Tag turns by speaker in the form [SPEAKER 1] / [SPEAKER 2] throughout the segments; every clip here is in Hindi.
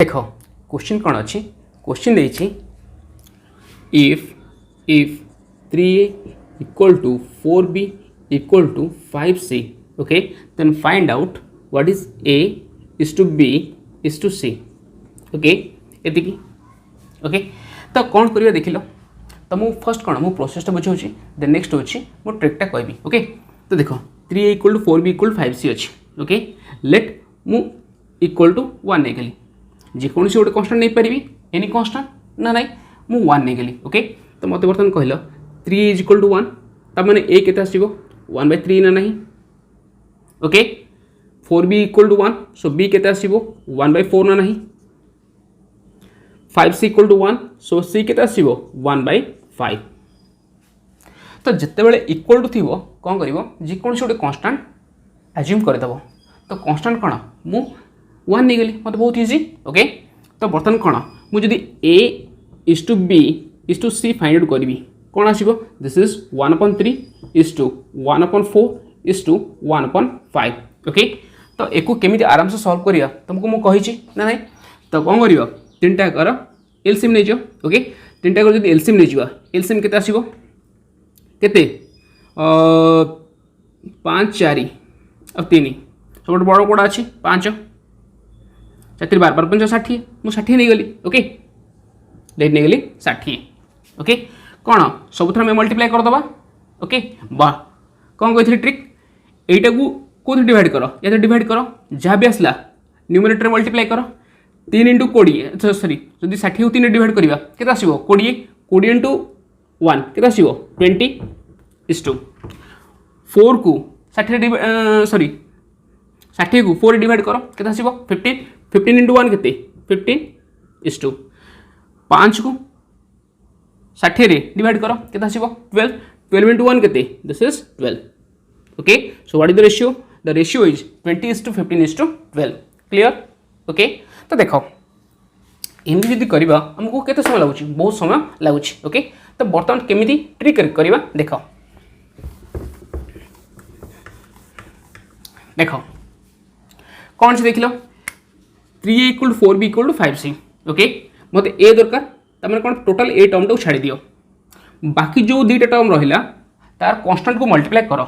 [SPEAKER 1] देख क्वेश्चन कौन अच्छी क्वेश्चन देछि if 3a equal to 4b equal to 5c, okay, then find out what is a is to b is to c, okay, एतिकी ओके। तो कौन करिया देखिलो तो मु फर्स्ट कौन मु प्रोसेस बुझाऊँ देन नेक्स्ट होची मो ट्रिकटा कहबी ओके। तो देख 3a equal to 4b equal to 5c अच्छी ओके। लेट मु इक्वल टू 1 नहीं गली जेकोसी गोटे कन्स्टांट नहीं पारि एनी कन्स्टांट ना नाई मु 1 नहीं गली ओके। तो मत बर्तमान कहल 3 इज इक्वल टू 1 तब मैंने a केते आसीबो 1/3 ना नहीं okay. 4b equal to 1 so b केते आसीबो 1/4 ना नहीं। 5c equal to 1 so c केते आसीबो 1/5। तो जिते बेले इक्वल टू थिबो कोन करिवो जेकोसी गोटे कन्स्टांट एज्यूम करदेव। तो कन्स्टांट कौन मु 1 नहीं गली मतलब बहुत इजी ओके। तो बर्तमान कौन मुझे a is to b is to c find out करी कौन आसो this is 1/3 is to 1/4 is to 1/5 okay. तो एको केमी आराम से सॉल्व करिया तुमको मु कही ना नहीं। तो कौन कर तीनटा कर एलसीएम नहीं जाओ ओके। तीनटा कर एलसीएम नहीं जावा एलसीएम केते आसीबो केते 5 4 अब 3 सब बड़ कोड़ा अच्छी 5 चार 12 5 60 मुझे 60 नहीं गली ओके। लेट नहीं गली 60 ओके। कौन सब थर मल्टीप्लाई करदे ओके बा कौन कही ट्रिक यहीटा को कौन डिवाइड कर या डिवाइड कर जहाँ भी आसला न्यूमरेटर मल्टीप्लाई कर 3 × 20 सॉरी जब 60 3 डिवाइड करवा के 20 20 इंटू 1 के 20 इज टू 4 को 60 सॉरी 60 को 4 डिवाइड कर के 15 15 इंटू 1 के 15 इज टू 5 को 60 रे डिवाइड कर के 12 12 इंटू 1 के this is 12 okay. So what is the ratio is 20 is to 15 is to 12 clear okay. तो देख एमती जब करवा आमको केते समय लगुच बहुत समय लगुच ओके। तो बर्तमान केमी ट्रिक करवा देख देख कौन से देख लो 3a equal to 4b equal to 5c okay. मत ए दरकार तमें कौन टोटाल ए टर्म टाक छाड़ दियो बाकी जो दुईटा टर्म रहा तार कन्स्टांट को मल्टीप्लाई कर।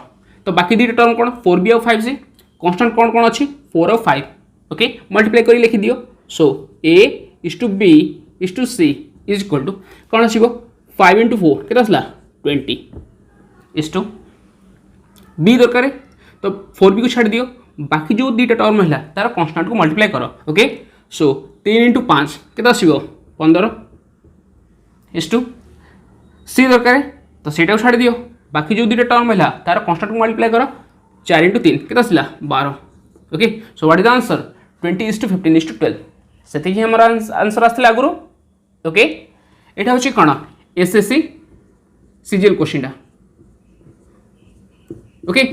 [SPEAKER 1] तो बाकी दुईटा टर्म कौन 4b और 5c कन्स्टांट कौन कौन अच्छी 4 और 5 ओके मल्टीप्लाई कर लिखि दियो। So a is to b is to c is equal to कौन आसो 5 × 4 के 20 इज टू b दरकार तो 4b को छाड़ दियो बाकी जो दुईटा टर्म है तार कन्स्टांट को मल्टीप्लाई कर ओके। सो 3 × 5 के 15 इज टू c दरकार तो सीटा छाड़ दियो बाकी जो दुईटा टर्म है तार कन्स्टांट को मल्टीप्लाई कर 4 × 3 के 12 okay. So what is the answer 20 is to 15 is to 12 से हमारा आंसर आसला आगु ओके। यहाँ हूँ कौन एसएससी सीजीएल क्वेश्चन ओके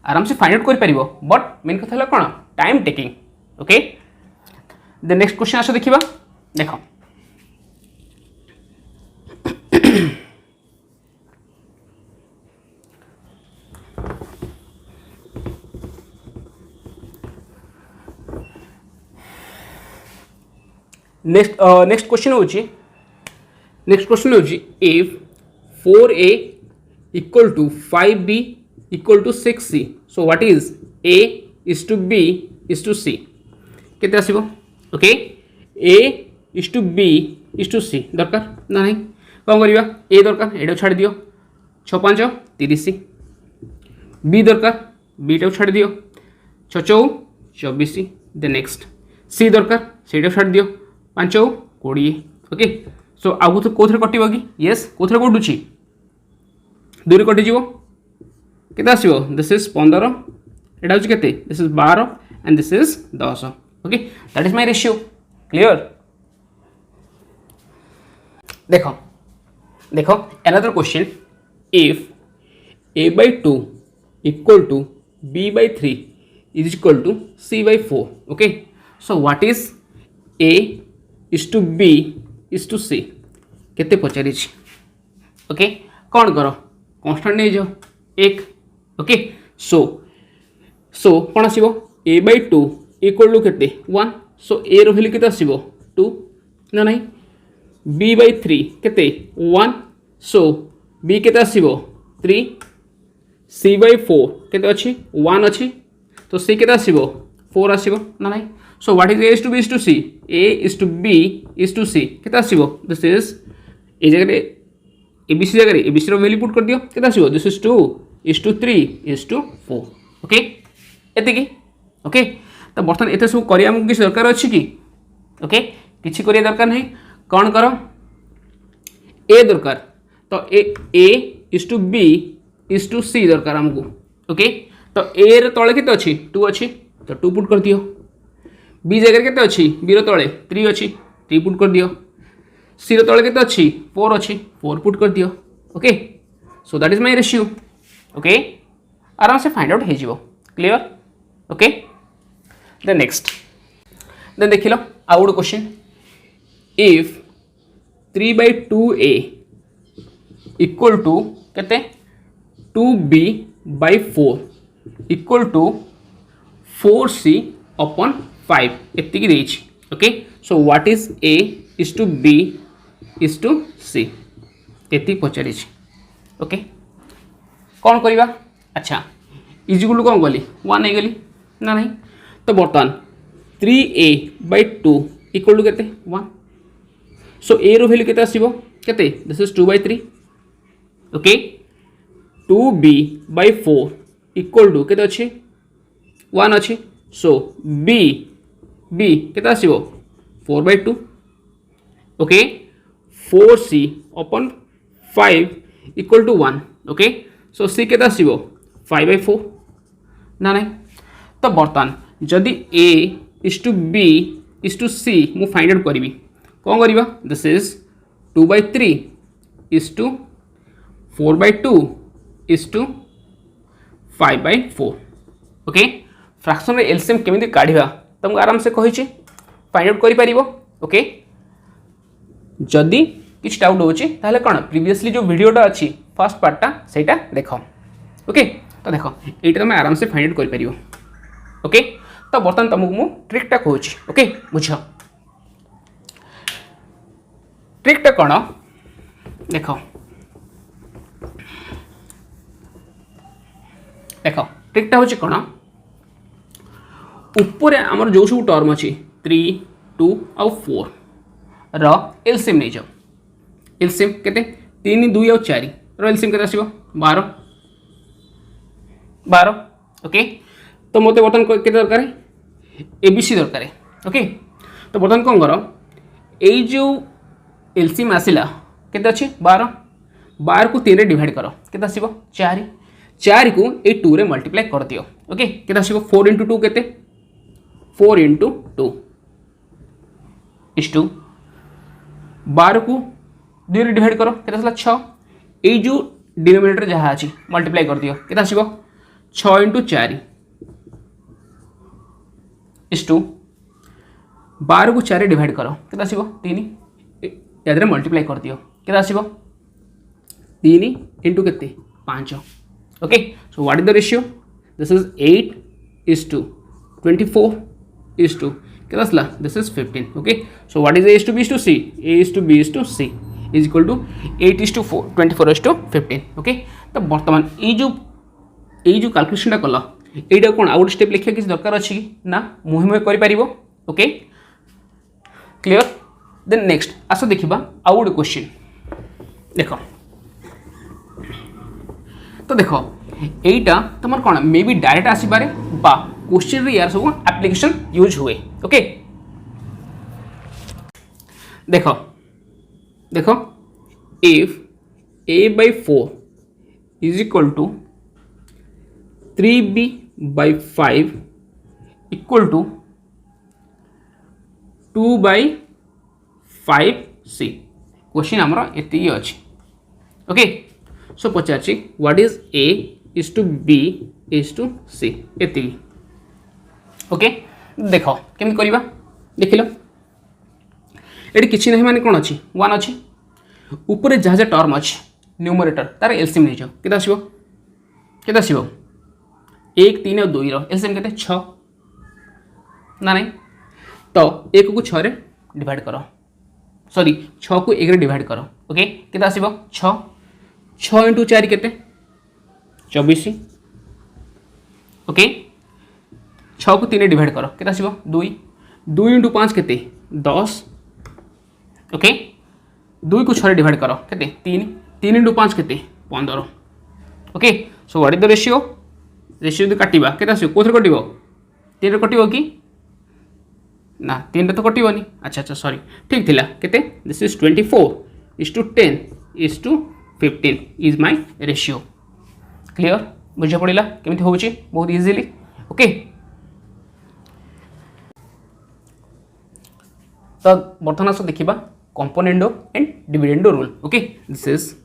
[SPEAKER 1] आराम से फाइंड आउट कर पारिबो बट मेन कथा कौन time taking okay. The next question आस देखा देख नेक्स्ट क्वेश्चन हूँ if 4a equal to 5b equal to 6c so what is a is to b is to c केते आसीबो okay. a is to b is to c दरकार ना नहीं कौन करवा a दरकार एटा छाड़ दियो 6 5 30 b दरकार b टा छाड़ दियो 6 4 24 द नेक्स्ट c दरकार सेटा छाड़ दियो 5 20 ओके। सो आगु तो कौन कटिव कि येस कौन कटुची 2 कटिज के आसो दिस इज 15 एटा हूँ के this is 12 and this is 10 okay. That is my ratio clear. देख देख another question if a/2 equal to b/3 is equal to c/4 okay. So what is a is to b is to c केते पचारि ओके। कौन कर कन्स्टांट नहीं जाओ 1 ओके। सो कौन आसो a/2 इक्वल टू केते 1 सो ए रो वैल्यू केते आसीबो 2 ना नहीं b by 3 केते 1 सो b केते आसीबो 3 c by 4 केते अछि 1 अछि तो c केते आसीबो 4 आसीबो ना नहीं सो what is a is to b is to c a is to b is to c केते आसीबो दिस इज ए जगह abc जगह abc रो वैल्यू पुट कर दियो केते आसीबो this is 2 is to 3 is to 4 okay एति की ओके तो बर्तमान एते सब करिया हमकु किछ दरकार अछि की ओके किछि करिया दरकार नहीं कौन करो ए दरकार तो a is to b is to c दरकार हमको ओके तो ए रे तळे केते अछि 2 अछि तो 2 पुट कर दियो बी जगह केते अछि बी रे तळे 3 अछि 3 पुट कर दियो सी रे तळे केते अछि 4 अछि 4 पुट कर दियो okay so that is my ratio okay आराम से फाइंड आउट हे जिवो clear okay then next then देखिलो आउट question if 3/2a equal to कहते 2b by 4 equal to 4c upon 5 एतिकी देछि okay so what is a is to b is to c एति पचारि ओके कौन करिबा अच्छा इजिकुल कौन गली 1 है गली ना नहीं तो बर्तमान 3a by 2 इक्वल टू केते 1 सो ए रो वैल्यू केते आसीबो केते this is 2 by 3 okay 2b by 4 equal to केते अछि 1 अछि सो b केते आसीबो 4 by 2 okay 4c upon 5 equal to 1 okay so c केते आसीबो 5 by 4 ना नहीं तो बर्तमान जदि a is to b is to c मु फाइंड आउट करिवि कौन करिबा this is 2 by 3 is to 4 by 2 is to 5 by 4 okay fraction रे एलसीएम केमिति काढिबा तुमको आराम से कहिछि फाइंड आउट करि परिबो ओके जदि किछ डाउट होछि ताहले कोन प्रीवियसली जो वीडियोटा अछि फर्स्ट पार्टटा सेटा देखो ओके तो देखो एटा तुम आराम से फाइंड आउट करि परिबो ओके तो बर्तमान तुमको मु ट्रिकटा कहूछि ओके बुझ ट्रिकटा कौन देख देख ट्रिकटा हूँ कौन ऊपर आमर जो सब टर्म अच्छी 3 2 आउ 4 एलसीएम नहीं जाओ एलसीएम केते 3 2 आउ 4 एलसीएम केते आसीबो 12 12 ओके तो मते बर्तमान केते दरकार एबीसी दरकार ओके तो बर्तमान कौन कर एई जो एलसीएम आसिला केते अछि 12 12 को 3 रे डिवाइड करो केते आसीबो 4 4 को ए 2 रे मल्टीप्लाई कर दियो ओके केते आसीबो 4 into 2 केते 4 into 2 is to 12 को 2 रे डिवाइड करो केते आसला 6 ए जो डिनोमिनेटर जहा अछि मल्टीप्लाई कर दियो केते आसीबो 6 into 4 is to 12 को 4 रे डिवाइड करो केते आसीबो 3 याद मल्टीप्लाई कर दियो केते आसीबो 3 into केते 5 okay so what is the ratio this is 8 is to 24 is to केते आसला this is 15 okay so what is a is to b is to c a is to b is to c is equal to 8 is to 4 24 is to 15 okay तो वर्तमान ए जो कैलकुलेशनटा कला एटा कोन आउट स्टेप लिखिया किछ दरकार अछि ना मुहिम करि परिबो ओके क्लियर देन नेक्स्ट आसो देखिबा आउट क्वेश्चन देखो तो देखो एटा तुम कौन मे बी डायरेक्ट आसपारे बा क्वेश्चन रे यार सब एप्लिकेशन यूज हुए ओके देखो देखो if a by 4 is equal to 3b by 5 equal to 2 by 5c question हमरा एति अछि ओके सो पचारछि what is a is to b is to c एति ओके देखो केमि करिबा देखिलो एटी किछि नहीं माने कोन अछि 1 अछि ऊपर जहा जहा टर्म अछि न्यूमरेटर तार एलसीएम नै जो केता आसीबो 1 3 और 2 रो एलसीएम केते 6 ना नहीं तो 1 को 6 रे डिवाइड करो, सॉरी 6 को 1 रे डिवाइड करो। ओके केते आसीबो 6 6 इंटू 4 केते 24। ओके 6 को 3 रे डिवाइड करो केते आसीबो 2 2 इंटू 5 केते 10। ओके 2 को 6 रे डिवाइड करो केते 3 3 इंटू 5 केते 15। Okay so what is the ratio ratio दे काटिबा केते आसीबो कोथरे कटिबो 3 रे कटिबो कि ना 3 रे तो कटिबोनी। अच्छा अच्छा सॉरी ठीक थिला केते this is 24:10:15 is my ratio. Clear बुझा पड़िला केमिति होउची बहुत इजीली। ओके तो बर्तमान आस देखिबा componendo and dividendo rule. Okay this is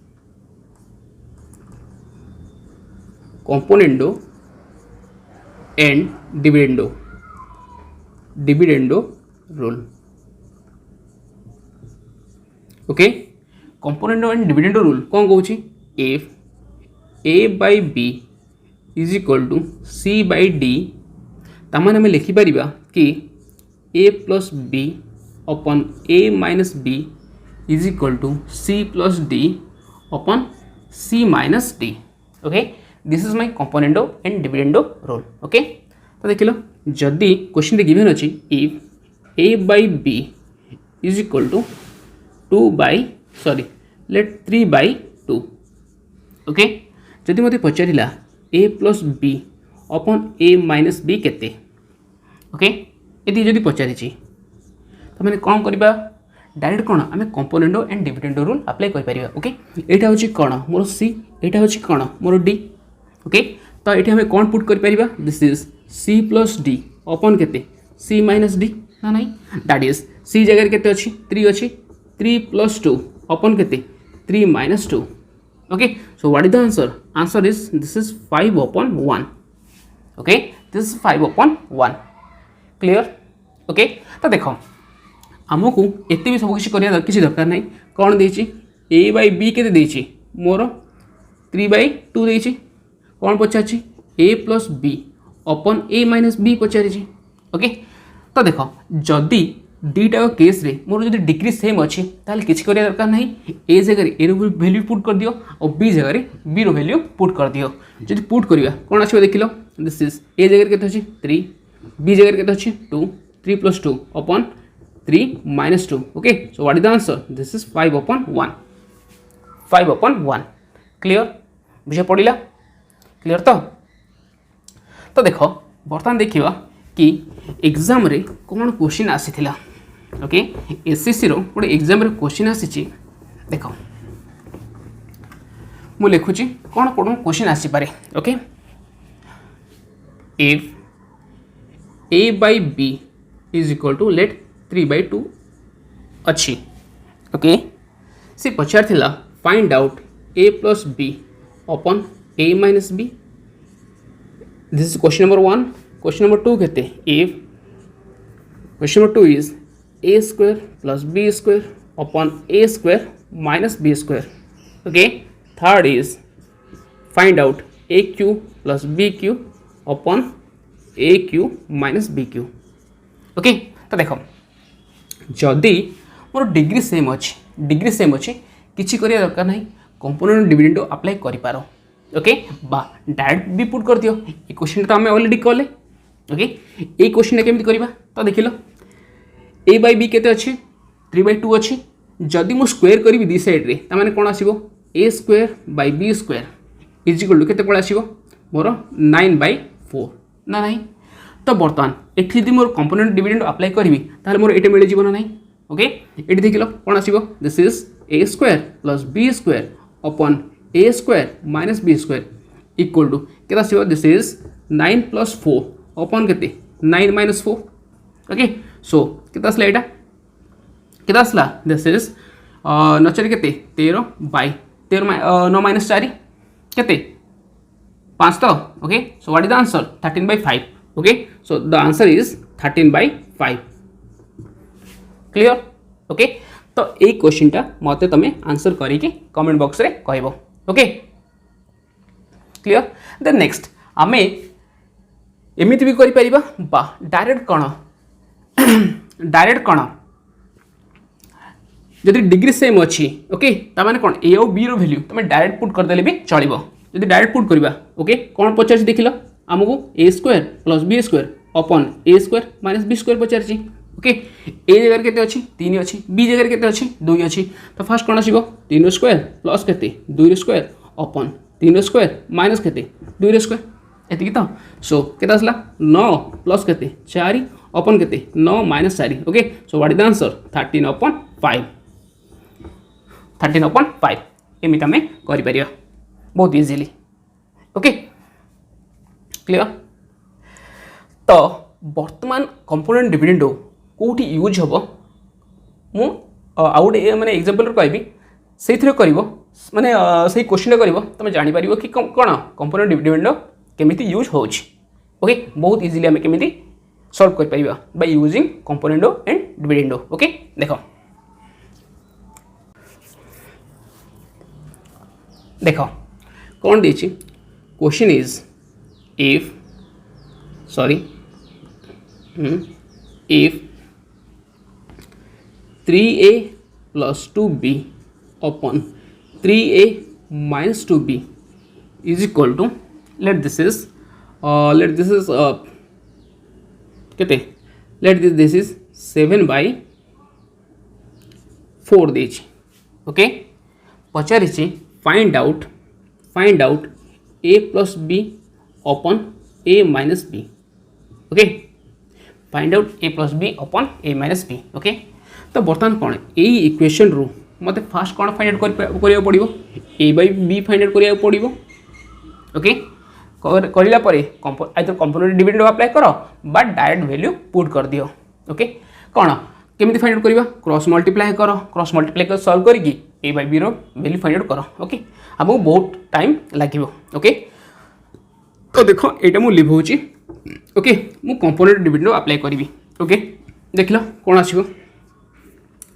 [SPEAKER 1] componendo and dividendo rule. Okay componendo and dividendo rule कौन कहूँ if a by b is equal to c by d तामान आम लिखिपर कि a plus b upon a minus b is equal to c plus d upon c minus d. Okay this is my componendo and dividendo rule. Okay तो देख लो जदि क्वेश्चन गिवन अच्छी if a by b is equal to 3/2। Okay जदि मते पचारिला a plus b upon a minus b केते। ओके ये जदि पचारि तो मैंने कौन करवा डायरेक्ट कौन आम componendo and dividendo rule apply कर। ओके यहाँ हूँ कौन मोर सी यहाँ हूँ कौन मोर डी। ओके तो ये आम कौन पुट कर this is c plus d upon केते सी माइनस डी ना नहीं दैट इज सी जगह केते अच्छी 3 अच्छी 3 + 2 अपन केते 3 - 2। Okay so what is the answer answer is this is 5/1। Okay this is 5/1। Clear. Okay तो देखो आमको एते भी सब किसी दरकार नहीं कौन देछि ए बाय बी केते देछि मोर 3/2 देछि कौन पचारछि ए plus b upon a minus B पचारि। Okay तो देखो जदि दुईटा केस रे मोर जदि डिग्री सेम अच्छी ताल किसी कर दरकार नहीं ए जगह ए वैल्यू पुट कर दियो और बी जगह बी रो वैल्यू पुट कर दियो। जदि पुट करवा कौन आसो देख लो दिस इज ए जगह केते अछि 3 बी जगह केते अछि 2 3 + 2 अपन 3 - 2। Okay so what is the answer this is 5/1। 5/1 clear बुझे पड़ा क्लियर। तो देखो बर्तमान देखा कि एग्जाम रे कौन क्वेश्चन आसी। ओके एसएससी रो गोटे एग्जाम रे क्वेश्चन आसी देखो मु लिखुची कौन कौन क्वेश्चन आसी पारे। Okay if a by b is equal to let 3/2 अच्छी। ओके सी पचार थिला find out a plus b upon a minus b. This is question number 1। Question number 2 कहते if question number 2 is a square plus b square upon a square minus b square. Okay third is find out a q plus b q upon a q minus b q. Okay तो देखो जदि मोर डिग्री सेम अच्छी किसी करिया दरकार नहीं कंपोनेंट डिविडेंड अप्लाई करि पारो। ओके बा डायरेक्ट भी पुट कर दियो ये क्वेश्चन तो आम ऑलरेडी कले। ओके ये क्वेश्चन केमती करबा तो देख लो ए बाय बी केते अच्छी 3/2 अच्छी जदि मु स्क्वायर करी दी साइड रे तामाने कोन आसीबो a square by b square is equal to केते पळ आसीबो मोर 9/4 ना नहीं। तो बर्तमान एठी यदि मोर कंपोनेंट डिविडेंड अप्लाई करबी ताले मोर एटे मिले जीवो ना नहीं। ओके एठी देखिलो कोन आसीबो this is a square plus b square upon a square minus b square equal to केते आसीबो दिस इज 9 + 4 अपन केते 9 - 4। ओके सो केते आसला एटा केते आसला दिस इज नचरी केते 13/13 9 - 4 केते 5 तो। Okay so what is the answer 13/5। Okay so the answer is 13/5। Clear. Okay तो ये क्वेश्चन टा मते तमे आंसर करिके कमेंट बॉक्स रे कहबो। Okay clear. देन नेक्स्ट आमे एमिति भी करि परिबा बा डायरेक्ट कोन डायरेक्ट कौन जदि डिग्री सेम अच्छी ओके ताने कौन ए और बी वैल्यू तुम डायरेक्ट पुट करदे भी चलो जदि डायरेक्ट पुट करवा ओके कौन पचार देख लो आमको a square plus b square upon a square minus b square पचार ओके ए जगह केते अच्छी 3 अच्छी बी जगह केते अच्छी 2 अच्छी तो फास्ट कौन आसो 3 स्क्वायर प्लस केते 2 स्क्वायर अपन 3 स्क्वायर माइनस केते 2 स्क्वायर एति तो सो केते आसला 9 प्लस केते 4 अपन केते 9 minus 4 okay so what is the answer 13/5 13/5 एमिति आम कर बहुत इजिली ओके क्लियर। तो वर्तमान कंपोनेंट डिविडेंड कौटी यूज हम मु आउटे माने एग्जांपल कहबी से कर माने से क्वेश्चन कर तुम जापर कि कौन कंपोनेंट डिविडेंड केमिति यूज हो ओके बहुत इजिली आम केमिति सॉल्व कर पाइबा by using component and dividend okay देखो देखो कौन देछि question is if if 3a plus 2b upon 3a minus 2b is equal to let this is this is 7/4 देछि ओके पचारिछि find out a plus b upon a minus b ओके find out a plus b upon a minus b okay तो बर्तमान कौन यही इक्वेशन रु मत फास्ट कौन फाइंड आउट करिया पड़िबो a by b find out करिया पड़िबो ओके करिला परे आइदर कंपोनेंट डिविडेंड अप्लाई करो बा डायरेक्ट वैल्यू पुट कर दियो ओके कौन केमिति फाइंड आउट करिबा क्रॉस मल्टीप्लाई कर सॉल्व करिकी a बाय b रो वैल्यू फाइंड आउट करो ओके हमको बहुत टाइम लागिबो ओके तो देखो एटा मु लिभ होची ओके मु कंपोनेंट डिविडेंड अप्लाई करी ओके देख लो कौन आसो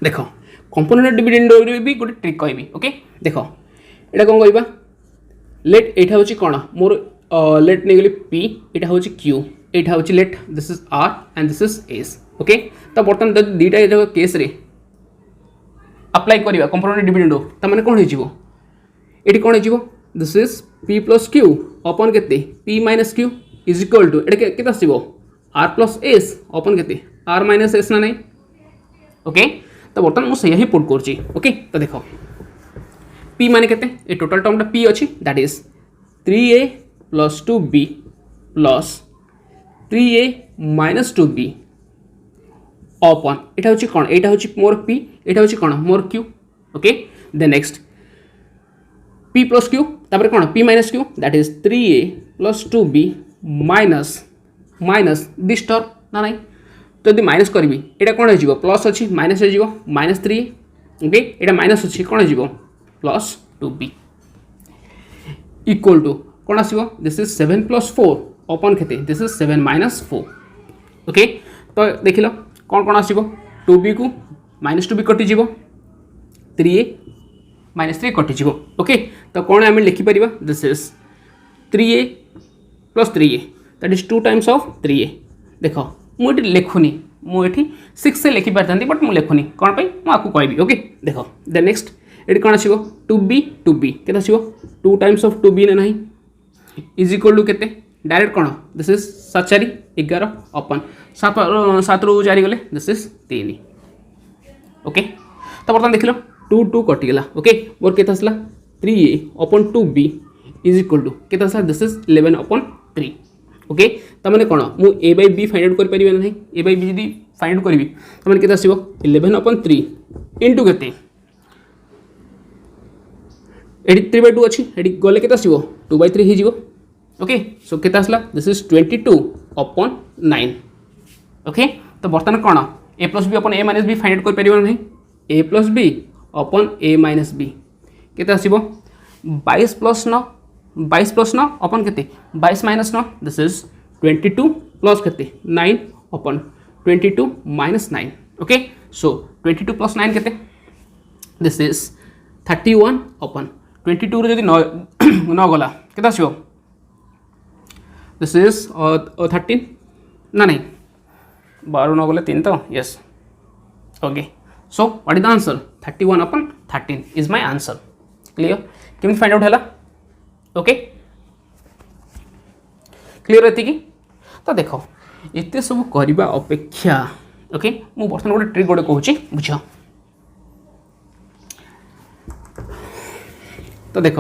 [SPEAKER 1] देख कंपोनेंट डिविडेंड भी गोटे ट्रिक कहबी ओके देख एटा कौन कहबा लेट एटा होची कौन मोर लेट नहीं गली पी एटा होची क्यू एटा होची let this is r and this is s okay तो बर्तमान जब दुईटा केस रे अप्लाई करवा कंपोनेंट डिविडेंड ता माने कौन हो ये कौन हो this is p plus q upon के p minus q is equal to ये आसो आर प्लस एस अपन के आर माइनस एस ना नहीं ओके तो बर्तमान मुझे ही पुट कर ओके तो देख पी माने के टोटाल टर्मटा पी अच्छी that is 3a plus 2b plus 3a minus 2b अपन यहाँ हूँ कौन यहाँ हूँ मोर पी यहाँ हूँ कौन मोर q okay then next p plus q तापर कौन p minus q that is 3a plus 2b minus minus this term ना नहीं तो यदि माइनस करी यहाँ कौन हो प्लस अच्छी माइनस हो माइनस 3 ओके यहाँ माइनस अच्छी कौन हो प्लस 2b इक्वल टू कौन आसो दिस इज 7 प्लस 4 अपन के दिस इज 7 माइनस 4 ओके तो देख लो कौन कौन आसो 2b को माइनस 2b कटिज 3a माइनस 3 कटिज ओके तो कौन आम लिखिपर this is 3a plus 3a that is 2 times of 3a देख मुझे लिखुनी मुझे 6 से लिखि पारि बट मुझे लिखुनी कौन पर मुझे कहबी ओके देख देन नेक्स्ट ये कौन आसो 2b के आसो 2 टाइम्स ऑफ 2b ना नहीं इज इक्वल टू केते डायरेक्ट कौन दिस इज 7 4 11 अपन 7 रू 4 गले दिस इज 3 ओके तो बर्तमान देख लो 2 2 कटिगला ओके मोर के आसला 3a upon 2b is equal to के आसला दिस इज 11 अपन 3 ओके तो मैंने कौन मु a by b find out कर पारिबे नहीं a बाय b यदि फाइंड आउट करी तो मैंने के आसो 11 अपन 3 इनटू केते एटी 3/2 अच्छी एटी गले के आसो 2/3 हो ओके सो के आसला दिस इज 22 अपन 9 ओके तो बर्तमान कौन ए plus b upon a minus B find out कर पारिबे नहीं ए plus b upon a minus B के आसो 22 प्लस 9 अपन के 22 माइनस 9 दिस इज 22 प्लस के 9 अपन 22 माइनस 9 ओके सो 22 प्लस 9 के दिस इज 31 अपन 22 रे 9 गला के आसो दिस इज 13 ना नहीं 12 9 गले 3 तो yes okay so what is the answer 31/13 is my answer clear केमती फाइंड आउट है ओके क्लियर एति तो देख एत सब करने अपेक्षा ओके मु बर्तमान गोटे ट्रिक गोटे कहूँ बुझ तो देख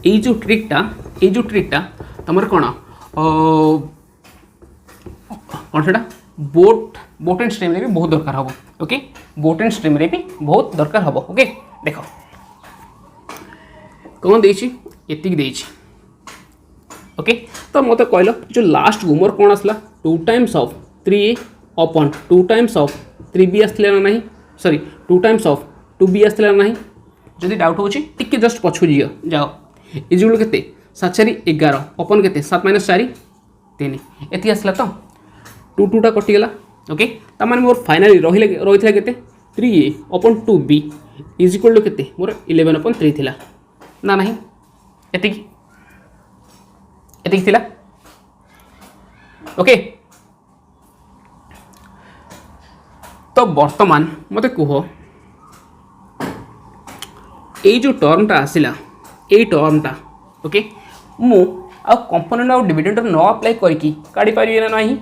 [SPEAKER 1] ये जो ट्रिकटा तुम कौन कौन से बोट एंड स्ट्रीम रे भी बहुत दरकार हम ओके बोट एंड स्ट्रीम रे भी बहुत दरकार हम ओके देख कौन देती ओके तो मत कहल जो लास्ट को मोर कौन आसला 2 times of 3a upon 2 times of 3b आसला ना नहीं सॉरी 2 टाइम्स ऑफ 2b आसला ना नहीं जदि डाउट होची टिके जस्ट पछू जाओ इजुल केते 7 4 11 अपॉन केते 7 - 4 3 एति आसला तो 2 2 टा कटिगला ओके ता माने मोर फाइनली रही केते 3a upon 2b is equal to केते मोर 11/3 थिला ना नहीं एति थिला ओके तो वर्तमान मते कह ये जो टर्मटा आसला ये टर्मटा ओके मु आ कंपोनेंट आउ डिविडेंड न अप्लाई करके काढ़ी पारि ना नहीं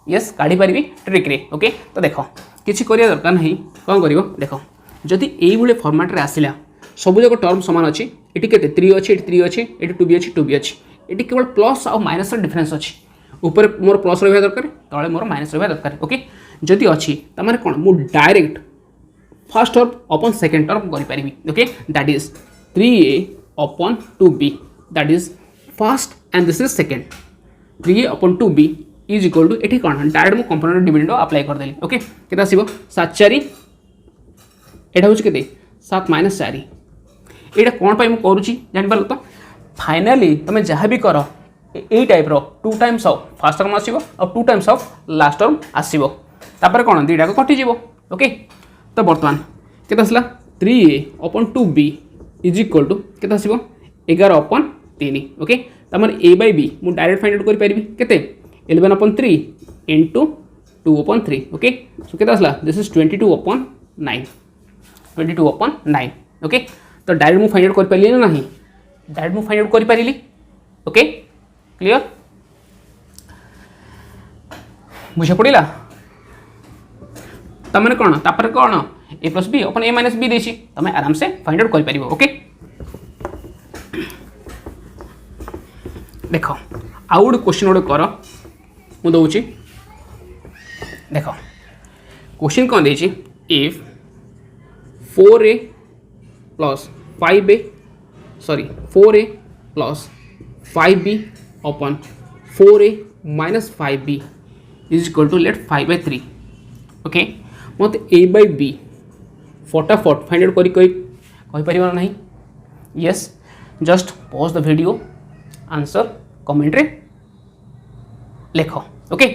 [SPEAKER 1] यस काढ़ी पारि ट्रिक रे ओके तो देख किसी करिया दरकार नहीं कौन करिवो देख जदि एई भले फॉर्मेट रे आसला सब जाक टर्म समान अच्छी ये केते 3 अच्छी 3 अच्छी ये 2b अच्छी 2b अच्छी ये केवल प्लस आउ माइनस डिफरेंस अच्छी ऊपर मोर प्लस रहा दरकार तले मोर माइनस रहा दरकार ओके जदि अच्छी तमाने कौन मु direct first term upon second term करि okay that is 3a upon 2b that is first and this is second 3a upon 2b is equal to ये कौन डायरेक्ट मु कंपोनेंट डिविडेंड अप्लाई करदेली ओके केते आसीबो 7 4 एटा होछ केते 7 - 4 एटा कौन पाई मु करूची जानि पारलो तो फाइनली तुम जहाँ भी कर ए टाइप रो 2 टाइम्स ऑफ फर्स्ट टर्म आसीबो और 2 टाइम्स ऑफ लास्ट टर्म आसीबो तापर कौन दुईटा कटि जीवो ओके तो बर्तमान केते आसला 3a upon 2b is equal to केते आसीबो 11/3 ओके तमर a/b मु डायरेक्ट फाइंड आउट करि परिबी केते 11/3 इनटू 2/3 ओके सो केते आसला दिस इज 22/9 22/9 ओके तो डायरेक्ट मु फाइंड आउट कर पाइली ना नहीं डायरेक्ट मु फाइंड आउट कर पारिली ओके क्लियर बुझे पड़ा तमने कौन तापर कौन a plus b upon a minus b देछि तमे आराम से फाइंड आउट कर पारिबो ओके देखो आउ गोटे क्वेश्चन गोटे कर मु दउछि देखो क्वेश्चन कौन देछि if 4a plus 5a sorry 4a plus 5b upon 4a minus 5b is equal to let 5/3 okay मत a/b फटाफट फाइंड आउट कहि नहीं yes just pause the video answer comment रे लेख ओके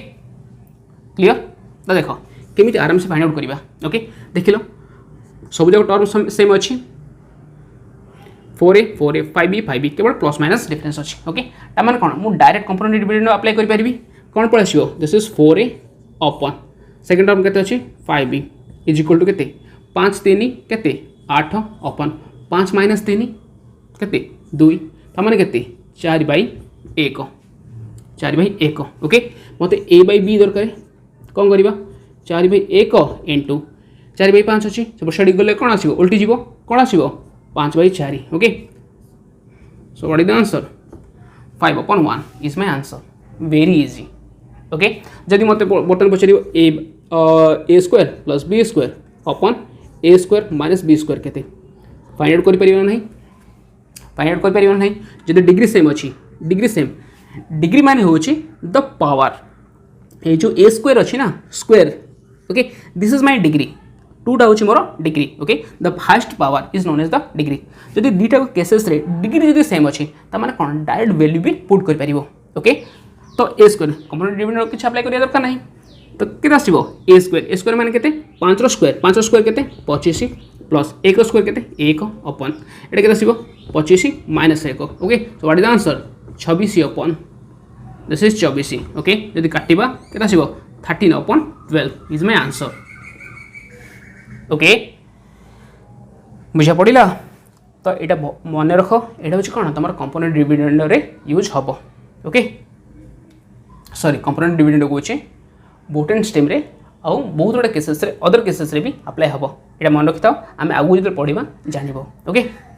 [SPEAKER 1] क्लियर तो देख केमी आराम से फाइंड आउट करवा ओके देख लो सब जाक टर्म सेम अच्छी 4a 5b केवल प्लस माइनस डिफरेंस अच्छी ओके तार कौन मुझे डायरेक्ट कंपोनेंट डिविडेंड अप्लाई कर पारि कौन पड़े आसो this is 4a upon second term केते अच्छी 5b इज इक्वल टू केते 5 3 केते 8 अपॉन 5 माइनस 3 केते 2 तार केते 4/1 4/1 ओके मत a/b दरकार कौन करवा 4/1 इंटू 4/5 अच्छी सब साइड गले कौन आसो उल्टी जीव कौन आसो 5/4 okay so what is the answer 5/1 is my answer very easy okay जदि मत बर्तन पचार a square plus b square upon a square minus b square केते फाइंड आउट करिपरिबो नहीं फाइंड आउट करिपरिबो नहीं जदि डिग्री सेम अच्छी डिग्री सेम डिग्री माने होची द पावर ये जो a स्क्वायर अच्छी ना square okay this is my degree 2टा होची मोर degree okay the first power is known as the degree जदि दुईटा केसेस रे डिग्री जदि सेम अच्छी तार कौन डायरेक्ट वैल्यू भी पुट कर पारिबो ओके तो a स्क्वायर कंपोनेंट डिविडेंड किछ अप्लाई करिया दरकार नहीं तो केते आसीबो a स्क्वायर माने केते 5 रो स्क्वायर केते 25 प्लस 1 स्क्वायर केते 1 अपॉन एटा केते आसीबो 25 minus 1 okay so what is the answer 26 upon this is 24 okay जदि काटिबा केते आसीबो 13/12 इज माय आंसर ओके बुझा पड़ा तो यहाँ मन रख यहाँ हूँ कौन तुम कंपोनेंट डिविडेंड रे यूज हम ओके सॉरी कंपोनेंट डिविडेंड कौचे बोटेन स्टेम रे आउ बहुत गुड़ा केसेस रे अदर केसेस रे भी अप्लाई हम यहाँ मन रखि था आम आगू जो पढ़ा जान ओके।